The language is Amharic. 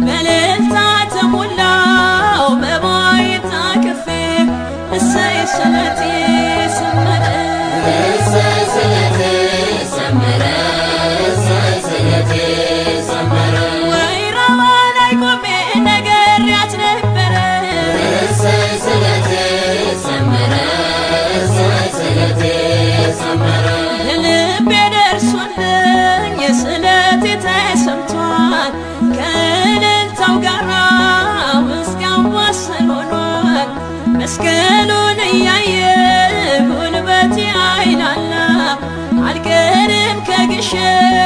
በእልልታ ተሞላው መባዬን ታቅፌ እሰይ ስለቴ ሰመረ እሰይ ስለቴ ሰመረ እሰይ ስለቴ ሰመረ ወይራዋ ላይ ቆሜ ነግሬያት ነበረ እሰይ ስለቴ ሰመረ እሰይ ስለቴ ሰመረ ልቤ ደርሶልኝ ስለቴ ተሰምቷል ከእልልታው ጋራ ምስጋናው ዋሰን ሆኗል መስቀሉን እያየ ጉልበቴ አይላላ አልቀርም ከግሸን